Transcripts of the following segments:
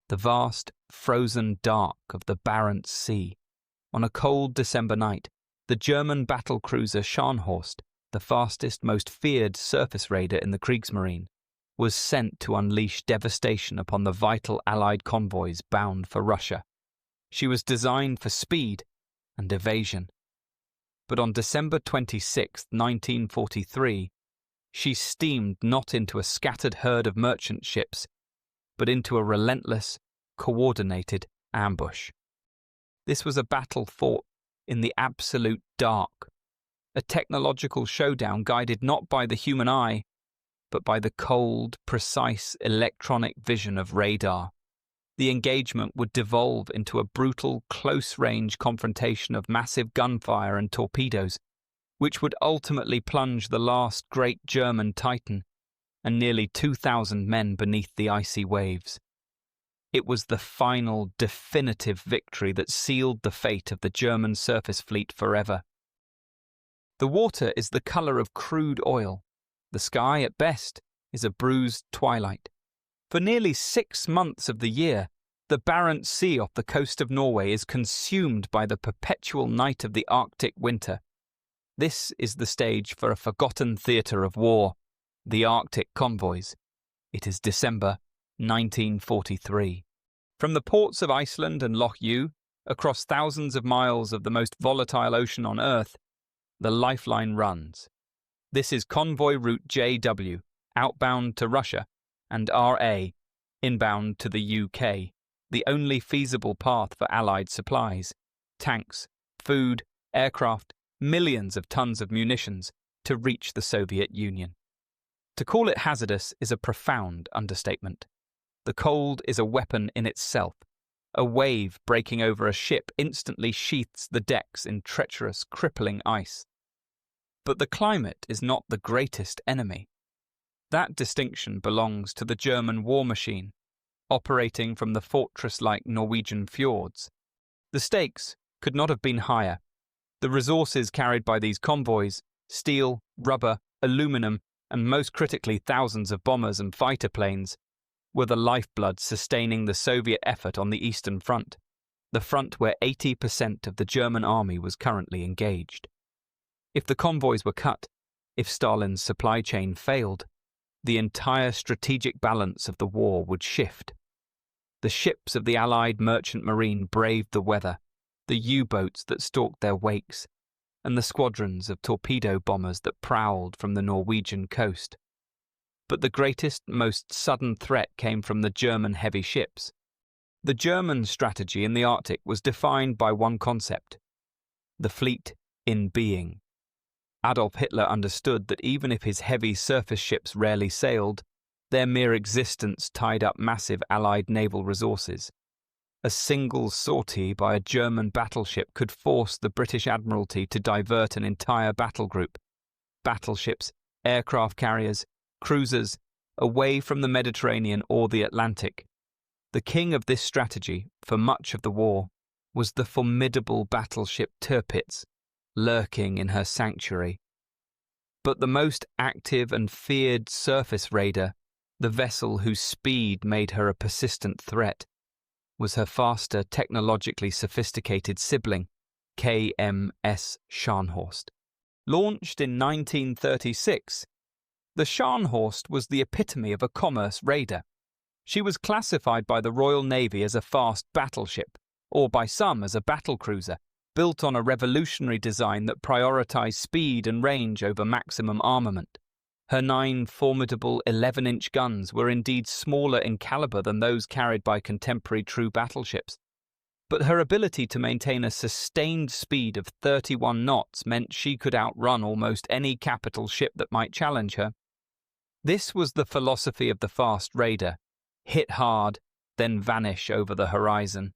the vast, frozen dark of the Barents Sea. On a cold December night, the German battlecruiser Scharnhorst, the fastest, most feared surface raider in the Kriegsmarine, was sent to unleash devastation upon the vital Allied convoys bound for Russia. She was designed for speed and evasion. But on December 26, 1943, she steamed not into a scattered herd of merchant ships, but into a relentless, coordinated ambush. This was a battle fought in the absolute dark, a technological showdown guided not by the human eye, but by the cold, precise electronic vision of radar. The engagement would devolve into a brutal, close-range confrontation of massive gunfire and torpedoes, which would ultimately plunge the last great German Titan and nearly 2,000 men beneath the icy waves. It was the final, definitive victory that sealed the fate of the German surface fleet forever. The water is the color of crude oil. The sky, at best, is a bruised twilight. For nearly 6 months of the year, the Barents Sea off the coast of Norway is consumed by the perpetual night of the Arctic winter. This is the stage for a forgotten theatre of war, the Arctic Convoys. It is December 1943. From the ports of Iceland and Loch Ewe, across thousands of miles of the most volatile ocean on Earth, the Lifeline runs. This is convoy route JW, outbound to Russia, and RA, inbound to the UK, the only feasible path for Allied supplies, tanks, food, aircraft, millions of tons of munitions to reach the Soviet Union. To call it hazardous is a profound understatement. The cold is a weapon in itself. A wave breaking over a ship instantly sheaths the decks in treacherous, crippling ice. But the climate is not the greatest enemy. That distinction belongs to the German war machine, operating from the fortress-like Norwegian fjords. The stakes could not have been higher. The resources carried by these convoys, steel, rubber, aluminum, and most critically thousands of bombers and fighter planes, were the lifeblood sustaining the Soviet effort on the Eastern Front, the front where 80% of the German army was currently engaged. If the convoys were cut, if Stalin's supply chain failed, the entire strategic balance of the war would shift. The ships of the Allied merchant marine braved the weather, the U-boats that stalked their wakes, and the squadrons of torpedo bombers that prowled from the Norwegian coast. But the greatest, most sudden threat came from the German heavy ships. The German strategy in the Arctic was defined by one concept: the fleet in being. Adolf Hitler understood that even if his heavy surface ships rarely sailed, their mere existence tied up massive Allied naval resources. A single sortie by a German battleship could force the British Admiralty to divert an entire battle group, battleships, aircraft carriers, cruisers, away from the Mediterranean or the Atlantic. The king of this strategy, for much of the war, was the formidable battleship Tirpitz, lurking in her sanctuary. But the most active and feared surface raider, the vessel whose speed made her a persistent threat, was her faster, technologically sophisticated sibling, HMS Scharnhorst. Launched in 1936, the Scharnhorst was the epitome of a commerce raider. She was classified by the Royal Navy as a fast battleship, or by some as a battlecruiser, built on a revolutionary design that prioritized speed and range over maximum armament. Her 9 formidable 11-inch guns were indeed smaller in caliber than those carried by contemporary true battleships, but her ability to maintain a sustained speed of 31 knots meant she could outrun almost any capital ship that might challenge her. This was the philosophy of the fast raider: hit hard, then vanish over the horizon.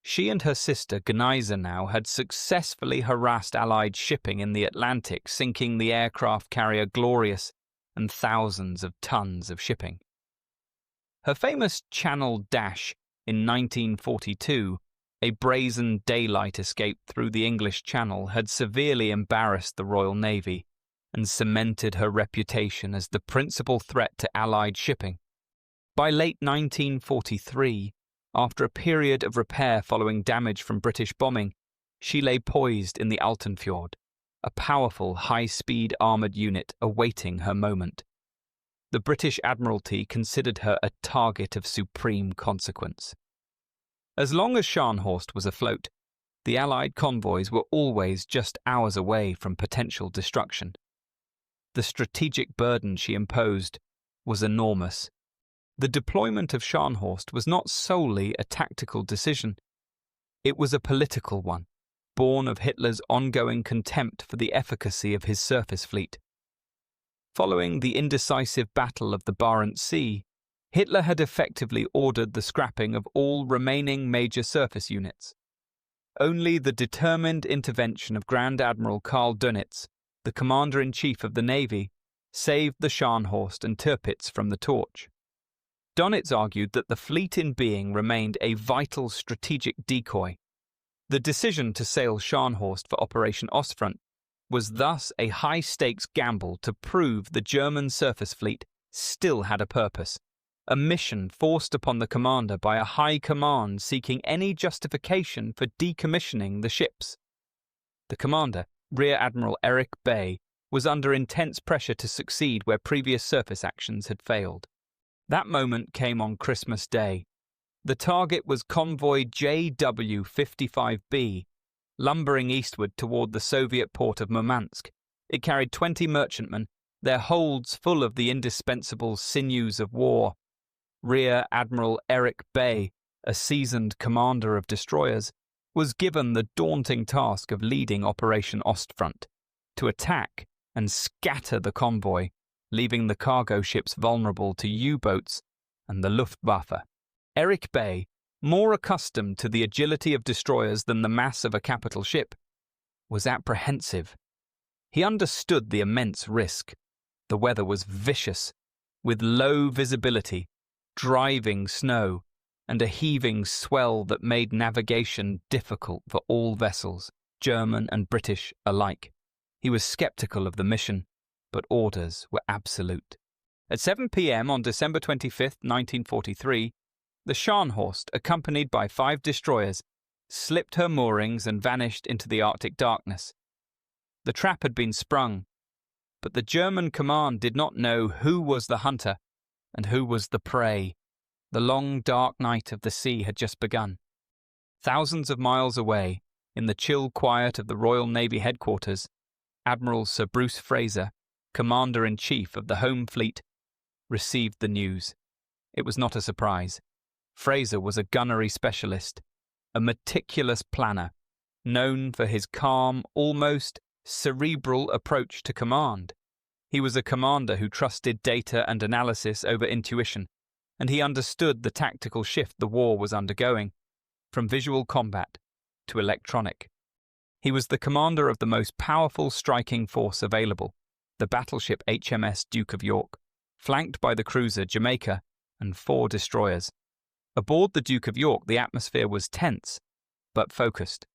She and her sister Gneisenau had successfully harassed Allied shipping in the Atlantic, sinking the aircraft carrier Glorious and thousands of tons of shipping. Her famous Channel Dash in 1942, a brazen daylight escape through the English Channel, had severely embarrassed the Royal Navy and cemented her reputation as the principal threat to Allied shipping. By late 1943, after a period of repair following damage from British bombing, she lay poised in the Altenfjord, a powerful, high-speed armoured unit awaiting her moment. The British Admiralty considered her a target of supreme consequence. As long as Scharnhorst was afloat, the Allied convoys were always just hours away from potential destruction. The strategic burden she imposed was enormous. The deployment of Scharnhorst was not solely a tactical decision. It was a political one, born of Hitler's ongoing contempt for the efficacy of his surface fleet. Following the indecisive Battle of the Barents Sea, Hitler had effectively ordered the scrapping of all remaining major surface units. Only the determined intervention of Grand Admiral Karl Dönitz, the Commander-in-Chief of the Navy, saved the Scharnhorst and Tirpitz from the torch. Dönitz argued that the fleet in being remained a vital strategic decoy. The decision to sail Scharnhorst for Operation Ostfront was thus a high-stakes gamble to prove the German surface fleet still had a purpose, a mission forced upon the commander by a high command seeking any justification for decommissioning the ships. The commander, Rear Admiral Erich Bey, was under intense pressure to succeed where previous surface actions had failed. That moment came on Christmas Day. The target was convoy WW2, lumbering eastward toward the Soviet port of Murmansk. It carried 20 merchantmen, their holds full of the indispensable sinews of war. Rear Admiral Erich Bey, a seasoned commander of destroyers, was given the daunting task of leading Operation Ostfront, to attack and scatter the convoy, leaving the cargo ships vulnerable to U-boats and the Luftwaffe. Erich Bey, more accustomed to the agility of destroyers than the mass of a capital ship, was apprehensive. He understood the immense risk. The weather was vicious, with low visibility, driving snow, and a heaving swell that made navigation difficult for all vessels, German and British alike. He was skeptical of the mission, but orders were absolute. At 7 p.m. on December 25, 1943, the Scharnhorst, accompanied by 5 destroyers, slipped her moorings and vanished into the Arctic darkness. The trap had been sprung, but the German command did not know who was the hunter and who was the prey. The long, dark night of the sea had just begun. Thousands of miles away, in the chill quiet of the Royal Navy headquarters, Admiral Sir Bruce Fraser, Commander-in-Chief of the Home Fleet, received the news. It was not a surprise. Fraser was a gunnery specialist, a meticulous planner, known for his calm, almost cerebral approach to command. He was a commander who trusted data and analysis over intuition, and he understood the tactical shift the war was undergoing, from visual combat to electronic. He was the commander of the most powerful striking force available, the battleship HMS Duke of York, flanked by the cruiser Jamaica and 4 destroyers. Aboard the Duke of York, the atmosphere was tense, but focused.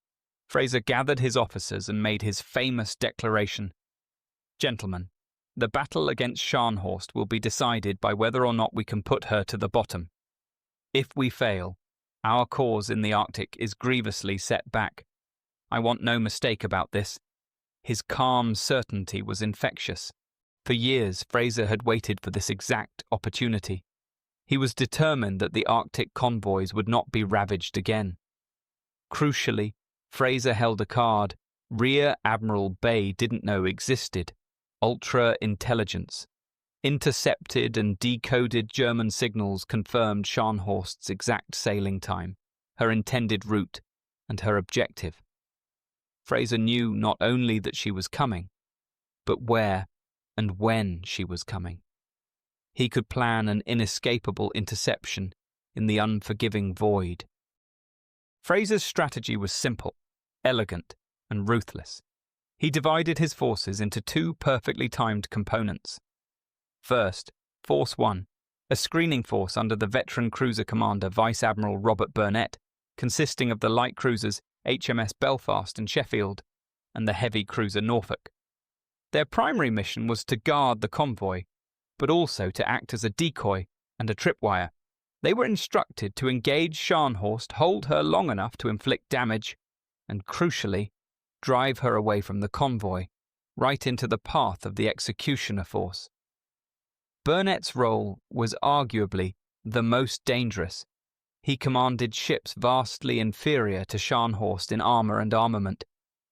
Fraser gathered his officers and made his famous declaration: "Gentlemen, the battle against Scharnhorst will be decided by whether or not we can put her to the bottom. If we fail, our cause in the Arctic is grievously set back. I want no mistake about this." His calm certainty was infectious. For years, Fraser had waited for this exact opportunity. He was determined that the Arctic convoys would not be ravaged again. Crucially, Fraser held a card Rear Admiral Bey didn't know existed: ultra-intelligence. Intercepted and decoded German signals confirmed Scharnhorst's exact sailing time, her intended route, and her objective. Fraser knew not only that she was coming, but where and when she was coming. He could plan an inescapable interception in the unforgiving void. Fraser's strategy was simple, elegant, and ruthless. He divided his forces into 2 perfectly timed components. First, Force 1, a screening force under the veteran cruiser commander Vice Admiral Robert Burnett, consisting of the light cruisers HMS Belfast and Sheffield and the heavy cruiser Norfolk. Their primary mission was to guard the convoy, but also to act as a decoy and a tripwire. They were instructed to engage Scharnhorst, hold her long enough to inflict damage, and crucially, drive her away from the convoy, right into the path of the executioner force. Burnett's role was arguably the most dangerous. He commanded ships vastly inferior to Scharnhorst in armour and armament,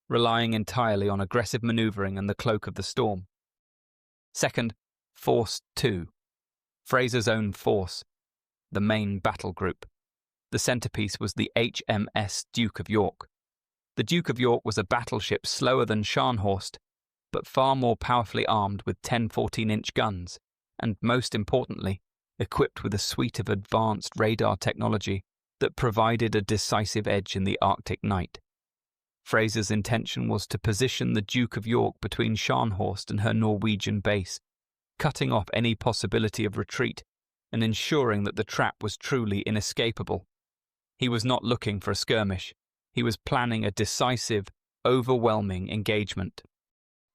relying entirely on aggressive manoeuvring and the cloak of the storm. Second, Force 2, Fraser's own force, the main battle group. The centrepiece was the HMS Duke of York. The Duke of York was a battleship slower than Scharnhorst, but far more powerfully armed with 10 14-inch guns, and most importantly, equipped with a suite of advanced radar technology that provided a decisive edge in the Arctic night. Fraser's intention was to position the Duke of York between Scharnhorst and her Norwegian base, cutting off any possibility of retreat and ensuring that the trap was truly inescapable. He was not looking for a skirmish. He was planning a decisive, overwhelming engagement.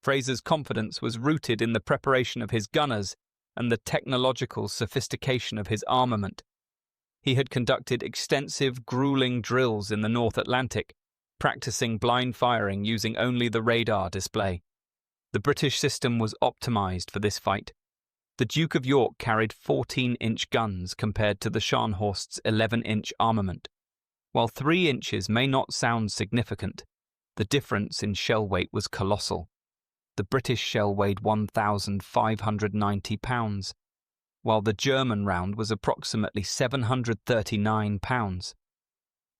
Fraser's confidence was rooted in the preparation of his gunners and the technological sophistication of his armament. He had conducted extensive, grueling drills in the North Atlantic, practicing blind firing using only the radar display. The British system was optimized for this fight. The Duke of York carried 14-inch guns compared to the Scharnhorst's 11-inch armament. While 3 inches may not sound significant, the difference in shell weight was colossal. The British shell weighed 1,590 pounds, while the German round was approximately 739 pounds.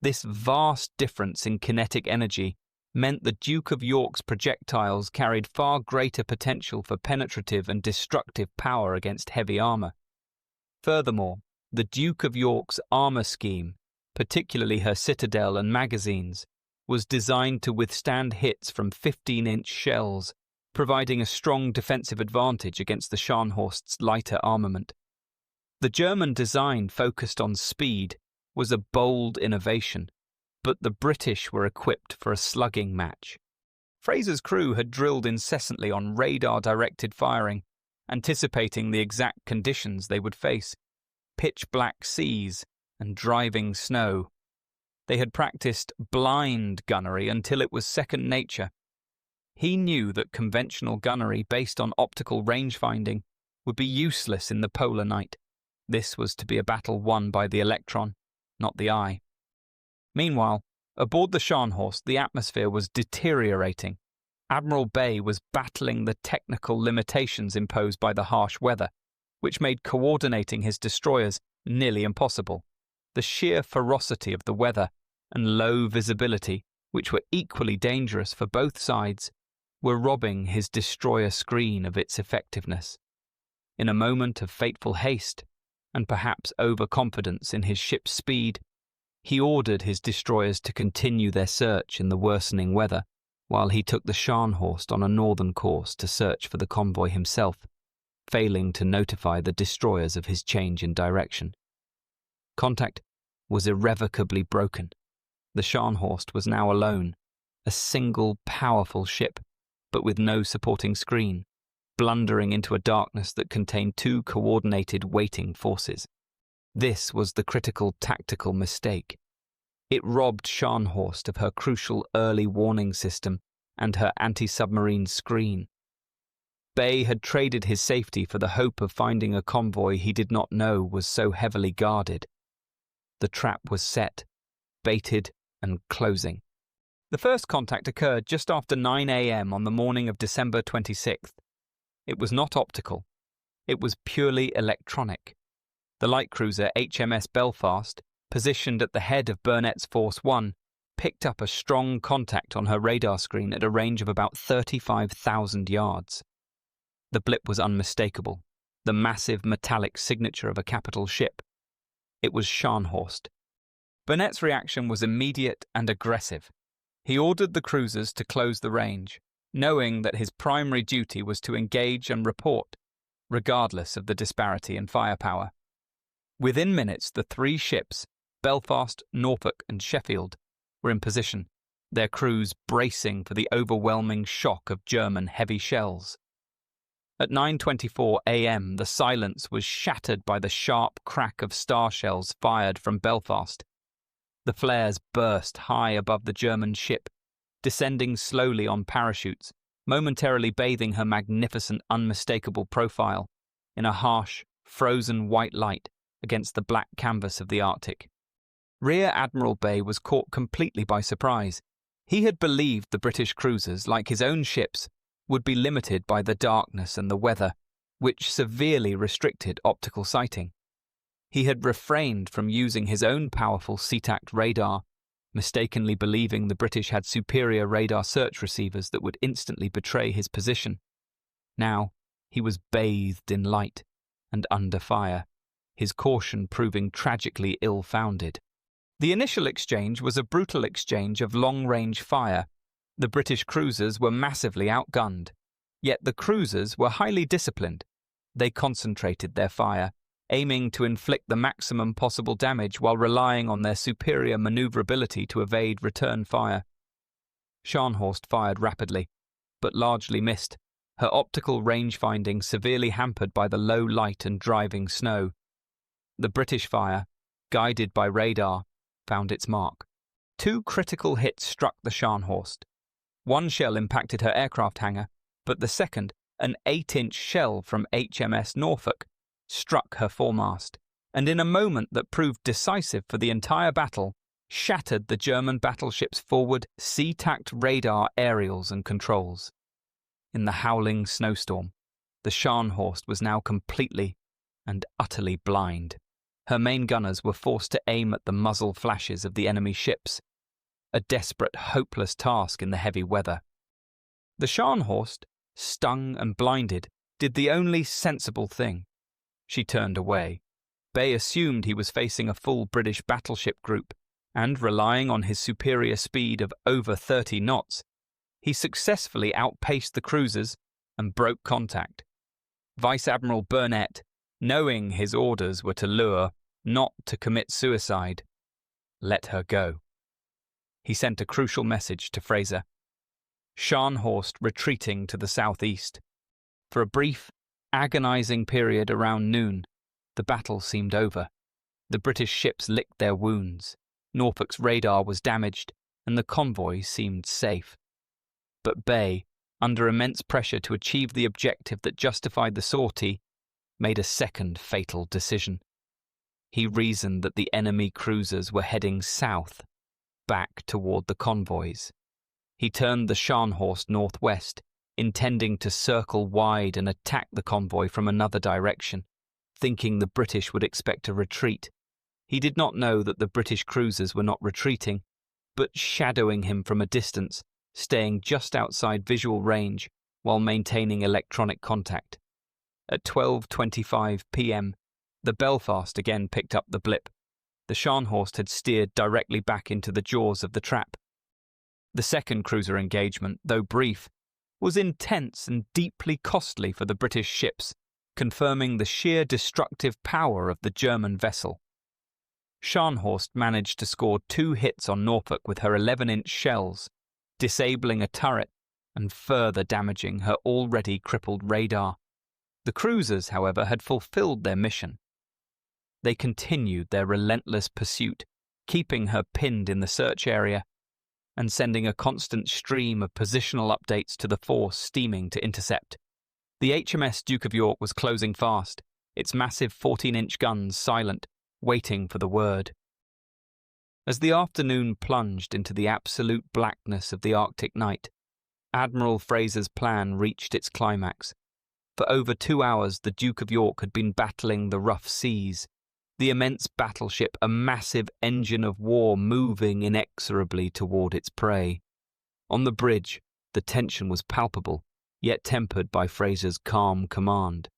This vast difference in kinetic energy meant the Duke of York's projectiles carried far greater potential for penetrative and destructive power against heavy armour. Furthermore, the Duke of York's armour scheme, particularly her citadel and magazines, was designed to withstand hits from 15-inch shells, providing a strong defensive advantage against the Scharnhorst's lighter armament. The German design focused on speed was a bold innovation, but the British were equipped for a slugging match. Fraser's crew had drilled incessantly on radar-directed firing, anticipating the exact conditions they would face: pitch-black seas and driving snow. They had practiced blind gunnery until it was second nature. He knew that conventional gunnery based on optical range-finding would be useless in the polar night. This was to be a battle won by the electron, not the eye. Meanwhile, aboard the Scharnhorst, the atmosphere was deteriorating. Admiral Bey was battling the technical limitations imposed by the harsh weather, which made coordinating his destroyers nearly impossible. The sheer ferocity of the weather and low visibility, which were equally dangerous for both sides, were robbing his destroyer screen of its effectiveness. In a moment of fateful haste, and perhaps overconfidence in his ship's speed, he ordered his destroyers to continue their search in the worsening weather, while he took the Scharnhorst on a northern course to search for the convoy himself, failing to notify the destroyers of his change in direction. Contact was irrevocably broken. The Scharnhorst was now alone, a single powerful ship, but with no supporting screen, blundering into a darkness that contained 2 coordinated waiting forces. This was the critical tactical mistake. It robbed Scharnhorst of her crucial early warning system and her anti-submarine screen. Bey had traded his safety for the hope of finding a convoy he did not know was so heavily guarded. The trap was set, baited, and closing. The first contact occurred just after 9 a.m. on the morning of December 26th. It was not optical. It was purely electronic. The light cruiser HMS Belfast, positioned at the head of Burnett's Force 1, picked up a strong contact on her radar screen at a range of about 35,000 yards. The blip was unmistakable, the massive metallic signature of a capital ship. It was Scharnhorst. Burnett's reaction was immediate and aggressive. He ordered the cruisers to close the range, knowing that his primary duty was to engage and report, regardless of the disparity in firepower. Within minutes, the 3 ships, Belfast, Norfolk, and Sheffield, were in position, their crews bracing for the overwhelming shock of German heavy shells. At 9:24 a.m., the silence was shattered by the sharp crack of star shells fired from Belfast. The flares burst high above the German ship, descending slowly on parachutes, momentarily bathing her magnificent, unmistakable profile in a harsh, frozen white light against the black canvas of the Arctic. Rear Admiral Bey was caught completely by surprise. He had believed the British cruisers, like his own ships, would be limited by the darkness and the weather, which severely restricted optical sighting. He had refrained from using his own powerful SeaTac radar, mistakenly believing the British had superior radar search receivers that would instantly betray his position. Now, he was bathed in light and under fire, his caution proving tragically ill-founded. The initial exchange was a brutal exchange of long-range fire. The British cruisers were massively outgunned, yet the cruisers were highly disciplined. They concentrated their fire, aiming to inflict the maximum possible damage while relying on their superior maneuverability to evade return fire. Scharnhorst fired rapidly, but largely missed, her optical range-finding severely hampered by the low light and driving snow. The British fire, guided by radar, found its mark. 2 critical hits struck the Scharnhorst. One shell impacted her aircraft hangar, but the second, an 8-inch shell from HMS Norfolk, struck her foremast, and in a moment that proved decisive for the entire battle, shattered the German battleship's forward SeaTac radar aerials and controls. In the howling snowstorm, the Scharnhorst was now completely and utterly blind. Her main gunners were forced to aim at the muzzle flashes of the enemy ships, a desperate, hopeless task in the heavy weather. The Scharnhorst, stung and blinded, did the only sensible thing. She turned away. Bey assumed he was facing a full British battleship group, and relying on his superior speed of over 30 knots, he successfully outpaced the cruisers and broke contact. Vice Admiral Burnett, knowing his orders were to lure, not to commit suicide, let her go. He sent a crucial message to Fraser. Scharnhorst retreating to the southeast. For a brief, agonizing period around noon, the battle seemed over. The British ships licked their wounds, Norfolk's radar was damaged, and the convoy seemed safe. But Bey, under immense pressure to achieve the objective that justified the sortie, made a second fatal decision. He reasoned that the enemy cruisers were heading south, back toward the convoys. He turned the Scharnhorst northwest, intending to circle wide and attack the convoy from another direction, thinking the British would expect a retreat. He did not know that the British cruisers were not retreating, but shadowing him from a distance, staying just outside visual range while maintaining electronic contact. At 12:25 p.m., the Belfast again picked up the blip. The Scharnhorst had steered directly back into the jaws of the trap. The second cruiser engagement, though brief, was intense and deeply costly for the British ships, confirming the sheer destructive power of the German vessel. Scharnhorst managed to score 2 hits on Norfolk with her 11-inch shells, disabling a turret and further damaging her already crippled radar. The cruisers, however, had fulfilled their mission. They continued their relentless pursuit, keeping her pinned in the search area and sending a constant stream of positional updates to the force steaming to intercept. The HMS Duke of York was closing fast, its massive 14-inch guns silent, waiting for the word. As the afternoon plunged into the absolute blackness of the Arctic night, Admiral Fraser's plan reached its climax. For over 2 hours, the Duke of York had been battling the rough seas, the immense battleship a massive engine of war moving inexorably toward its prey. On the bridge, the tension was palpable, yet tempered by Fraser's calm command.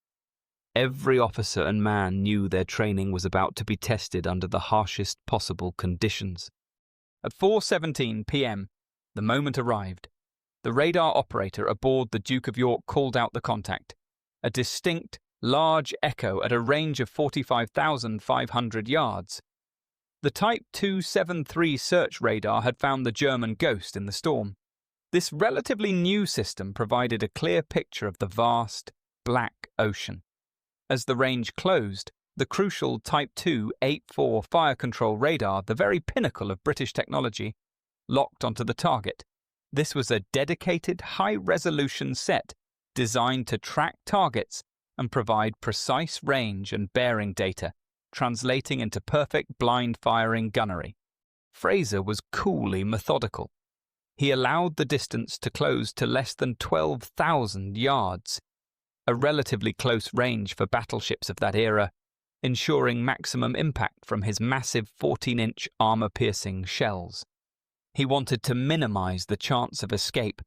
Every officer and man knew their training was about to be tested under the harshest possible conditions. At 4:17 p.m., the moment arrived. The radar operator aboard the Duke of York called out the contact. A distinct, large echo at a range of 45,500 yards. The Type 273 search radar had found the German ghost in the storm. This relatively new system provided a clear picture of the vast, black ocean. As the range closed, the crucial Type 2 8-4 fire control radar, the very pinnacle of British technology, locked onto the target. This was a dedicated, high-resolution set designed to track targets and provide precise range and bearing data, translating into perfect blind-firing gunnery. Fraser was coolly methodical. He allowed the distance to close to less than 12,000 yards, a relatively close range for battleships of that era, ensuring maximum impact from his massive 14-inch armor-piercing shells. He wanted to minimize the chance of escape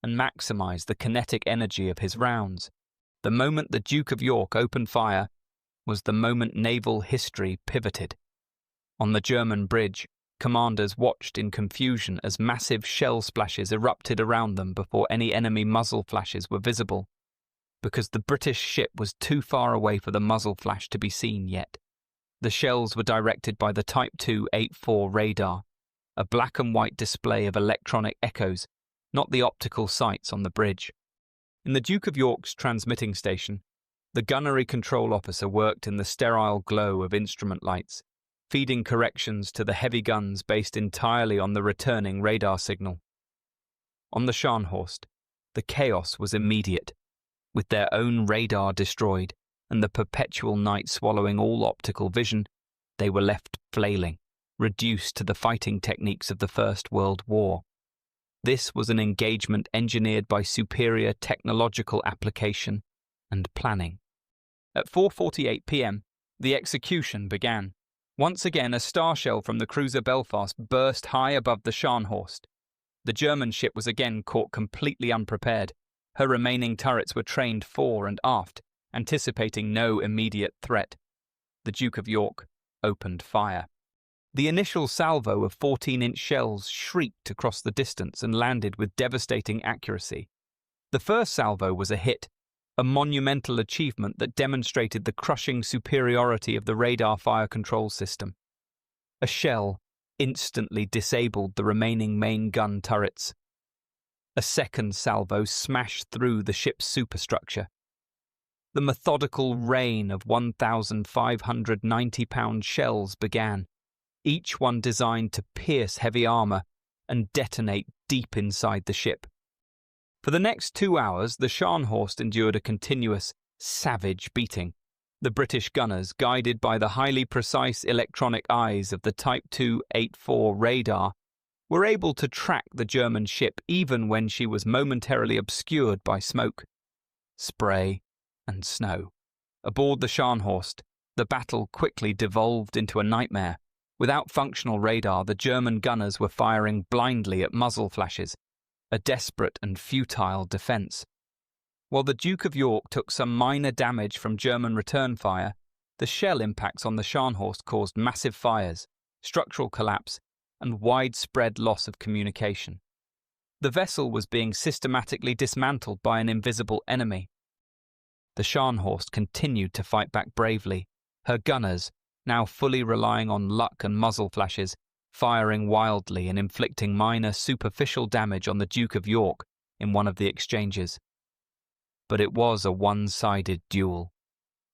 and maximize the kinetic energy of his rounds. The moment the Duke of York opened fire was the moment naval history pivoted. On the German bridge, commanders watched in confusion as massive shell splashes erupted around them before any enemy muzzle flashes were visible, because the British ship was too far away for the muzzle flash to be seen yet. The shells were directed by the Type 2 8-4 radar, a black and white display of electronic echoes, not the optical sights on the bridge. In the Duke of York's transmitting station, the gunnery control officer worked in the sterile glow of instrument lights, feeding corrections to the heavy guns based entirely on the returning radar signal. On the Scharnhorst, the chaos was immediate. With their own radar destroyed and the perpetual night swallowing all optical vision, they were left flailing, reduced to the fighting techniques of the First World War. This was an engagement engineered by superior technological application and planning. At 4:48 p.m., the execution began. Once again, a star shell from the cruiser Belfast burst high above the Scharnhorst. The German ship was again caught completely unprepared. Her remaining turrets were trained fore and aft, anticipating no immediate threat. The Duke of York opened fire. The initial salvo of 14-inch shells shrieked across the distance and landed with devastating accuracy. The first salvo was a hit, a monumental achievement that demonstrated the crushing superiority of the radar fire control system. A shell instantly disabled the remaining main gun turrets. A second salvo smashed through the ship's superstructure. The methodical rain of 1,590-pound shells began, each one designed to pierce heavy armor and detonate deep inside the ship. For the next 2 hours, the Scharnhorst endured a continuous, savage beating. The British gunners, guided by the highly precise electronic eyes of the Type 2 8-4 radar, were able to track the German ship even when she was momentarily obscured by smoke, spray, and snow. Aboard the Scharnhorst, the battle quickly devolved into a nightmare. Without functional radar, the German gunners were firing blindly at muzzle flashes, a desperate and futile defense. While the Duke of York took some minor damage from German return fire, the shell impacts on the Scharnhorst caused massive fires, structural collapse, and widespread loss of communication. The vessel was being systematically dismantled by an invisible enemy. The Scharnhorst continued to fight back bravely, her gunners, now fully relying on luck and muzzle flashes, firing wildly and inflicting minor superficial damage on the Duke of York in one of the exchanges. But it was a one-sided duel.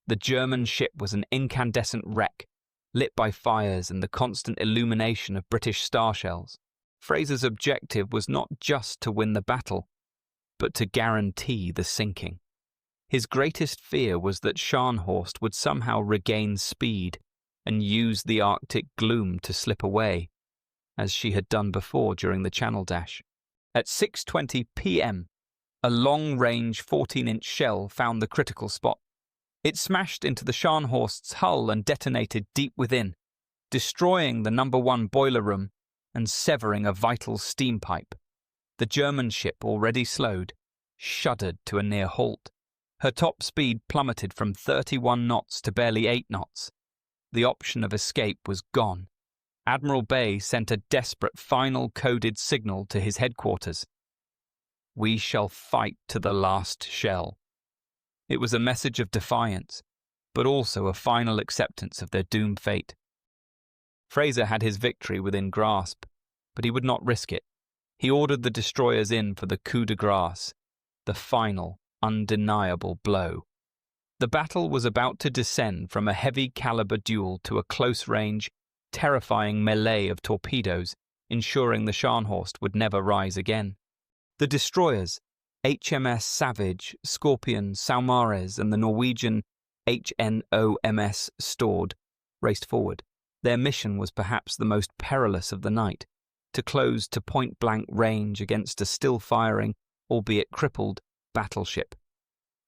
The German ship was an incandescent wreck, lit by fires and the constant illumination of British star shells. Fraser's objective was not just to win the battle, but to guarantee the sinking. His greatest fear was that Scharnhorst would somehow regain speed and use the Arctic gloom to slip away, as she had done before during the Channel Dash. At 6:20 p.m., a long-range 14-inch shell found the critical spot. It smashed into the Scharnhorst's hull and detonated deep within, destroying the No. 1 boiler room and severing a vital steam pipe. The German ship, already slowed, shuddered to a near halt. Her top speed plummeted from 31 knots to barely 8 knots. The option of escape was gone. Admiral Bey sent a desperate final coded signal to his headquarters. "We shall fight to the last shell." It was a message of defiance, but also a final acceptance of their doomed fate. Fraser had his victory within grasp, but he would not risk it. He ordered the destroyers in for the coup de grace, the final, undeniable blow. The battle was about to descend from a heavy-caliber duel to a close-range, terrifying melee of torpedoes, ensuring the Scharnhorst would never rise again. The destroyers, HMS Savage, Scorpion, Saumarez, and the Norwegian HNOMS Stord, raced forward. Their mission was perhaps the most perilous of the night, to close to point-blank range against a still-firing, albeit crippled, battleship.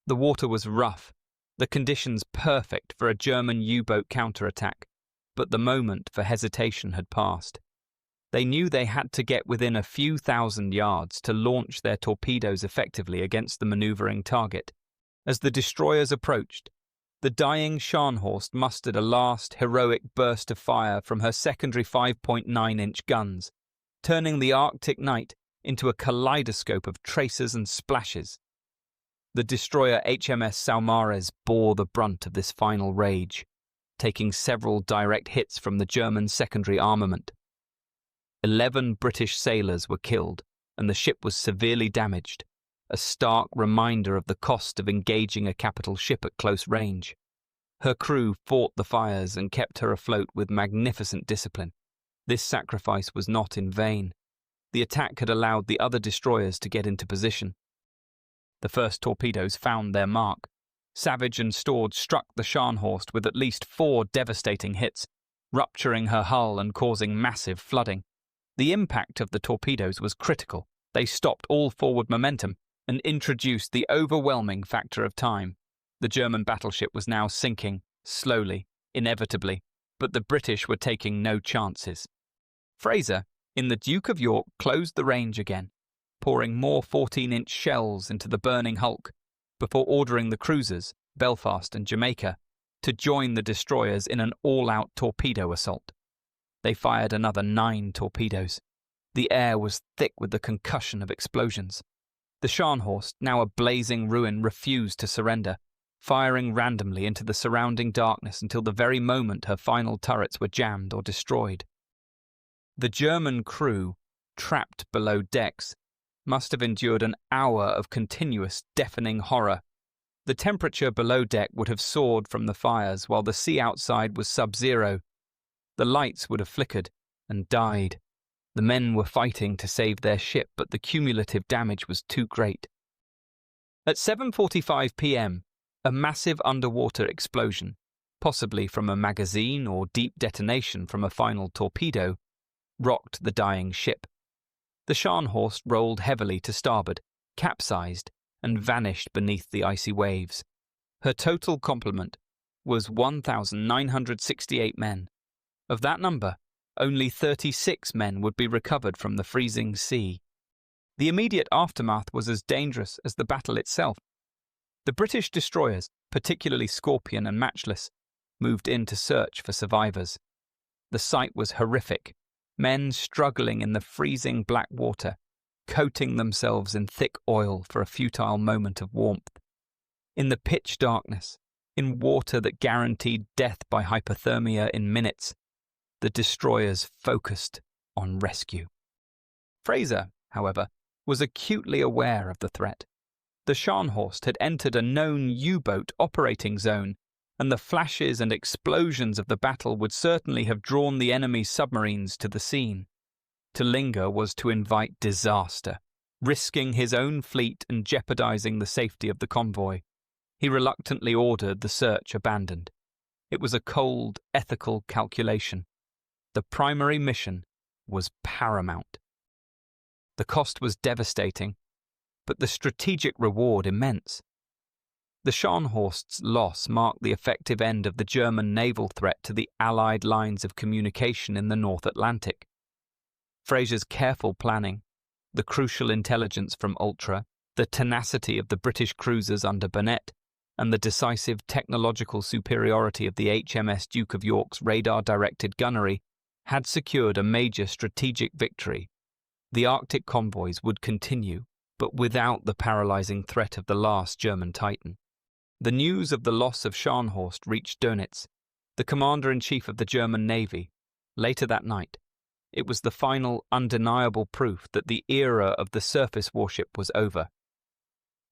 The water was rough, the conditions perfect for a German U-boat counterattack, but the moment for hesitation had passed. They knew they had to get within a few thousand yards to launch their torpedoes effectively against the maneuvering target. As the destroyers approached, the dying Scharnhorst mustered a last heroic burst of fire from her secondary 5.9-inch guns, turning the Arctic night into a kaleidoscope of tracers and splashes. The destroyer HMS Saumarez bore the brunt of this final rage, taking several direct hits from the German secondary armament. 11 British sailors were killed, and the ship was severely damaged, a stark reminder of the cost of engaging a capital ship at close range. Her crew fought the fires and kept her afloat with magnificent discipline. This sacrifice was not in vain. The attack had allowed the other destroyers to get into position. The first torpedoes found their mark. Savage and Stord struck the Scharnhorst with at least 4 devastating hits, rupturing her hull and causing massive flooding. The impact of the torpedoes was critical. They stopped all forward momentum and introduced the overwhelming factor of time. The German battleship was now sinking, slowly, inevitably, but the British were taking no chances. Fraser, in the Duke of York, closed the range again, pouring more 14-inch shells into the burning hulk, before ordering the cruisers, Belfast and Jamaica, to join the destroyers in an all-out torpedo assault. They fired another 9 torpedoes. The air was thick with the concussion of explosions. The Scharnhorst, now a blazing ruin, refused to surrender, firing randomly into the surrounding darkness until the very moment her final turrets were jammed or destroyed. The German crew, trapped below decks, must have endured an hour of continuous, deafening horror. The temperature below deck would have soared from the fires while the sea outside was sub-zero. The lights would have flickered and died. The men were fighting to save their ship, but the cumulative damage was too great. At 7:45 p.m., a massive underwater explosion, possibly from a magazine or deep detonation from a final torpedo, rocked the dying ship. The Scharnhorst rolled heavily to starboard, capsized, and vanished beneath the icy waves. Her total complement was 1,968 men. Of that number, only 36 men would be recovered from the freezing sea. The immediate aftermath was as dangerous as the battle itself. The British destroyers, particularly Scorpion and Matchless, moved in to search for survivors. The sight was horrific. Men struggling in the freezing black water, coating themselves in thick oil for a futile moment of warmth. In the pitch darkness, in water that guaranteed death by hypothermia in minutes, the destroyers focused on rescue. Fraser, however, was acutely aware of the threat. The Scharnhorst had entered a known U-boat operating zone, and the flashes and explosions of the battle would certainly have drawn the enemy's submarines to the scene. To linger was to invite disaster, risking his own fleet and jeopardizing the safety of the convoy. He reluctantly ordered the search abandoned. It was a cold, ethical calculation. The primary mission was paramount. The cost was devastating, but the strategic reward immense. The Scharnhorst's loss marked the effective end of the German naval threat to the Allied lines of communication in the North Atlantic. Fraser's careful planning, the crucial intelligence from Ultra, the tenacity of the British cruisers under Burnett, and the decisive technological superiority of the HMS Duke of York's radar-directed gunnery had secured a major strategic victory. The Arctic convoys would continue, but without the paralyzing threat of the last German Titan. The news of the loss of Scharnhorst reached Dönitz, the commander-in-chief of the German Navy, later that night. It was the final, undeniable proof that the era of the surface warship was over.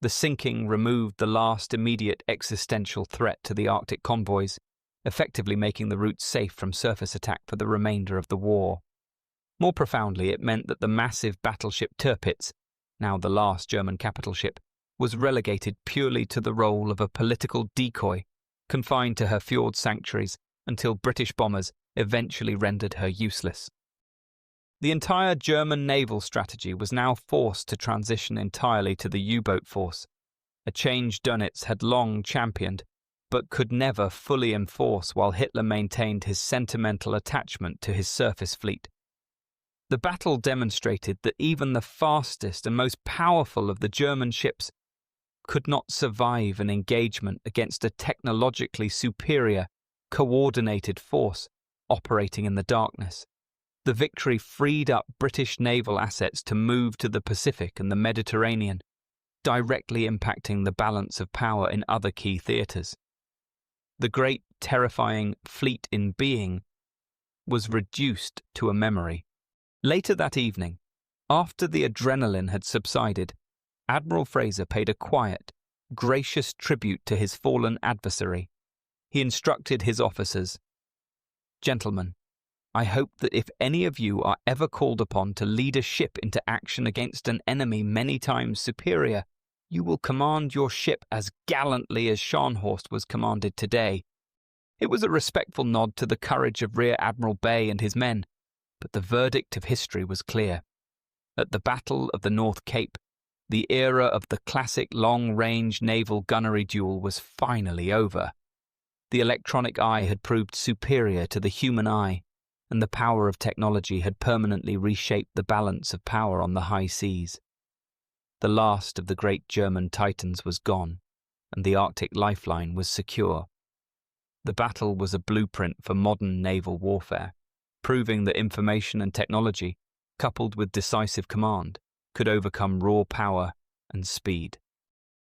The sinking removed the last immediate existential threat to the Arctic convoys, effectively making the route safe from surface attack for the remainder of the war. More profoundly, it meant that the massive battleship Tirpitz, now the last German capital ship, was relegated purely to the role of a political decoy, confined to her fjord sanctuaries until British bombers eventually rendered her useless. The entire German naval strategy was now forced to transition entirely to the U-boat force, a change Dönitz had long championed, but could never fully enforce while Hitler maintained his sentimental attachment to his surface fleet. The battle demonstrated that even the fastest and most powerful of the German ships could not survive an engagement against a technologically superior, coordinated force operating in the darkness. The victory freed up British naval assets to move to the Pacific and the Mediterranean, directly impacting the balance of power in other key theatres. The great, terrifying fleet in being was reduced to a memory. Later that evening, after the adrenaline had subsided, Admiral Fraser paid a quiet, gracious tribute to his fallen adversary. He instructed his officers, "Gentlemen, I hope that if any of you are ever called upon to lead a ship into action against an enemy many times superior, you will command your ship as gallantly as Scharnhorst was commanded today." It was a respectful nod to the courage of Rear Admiral Bey and his men, but the verdict of history was clear. At the Battle of the North Cape, the era of the classic long-range naval gunnery duel was finally over. The electronic eye had proved superior to the human eye, and the power of technology had permanently reshaped the balance of power on the high seas. The last of the great German titans was gone, and the Arctic lifeline was secure. The battle was a blueprint for modern naval warfare, proving that information and technology, coupled with decisive command, could overcome raw power and speed.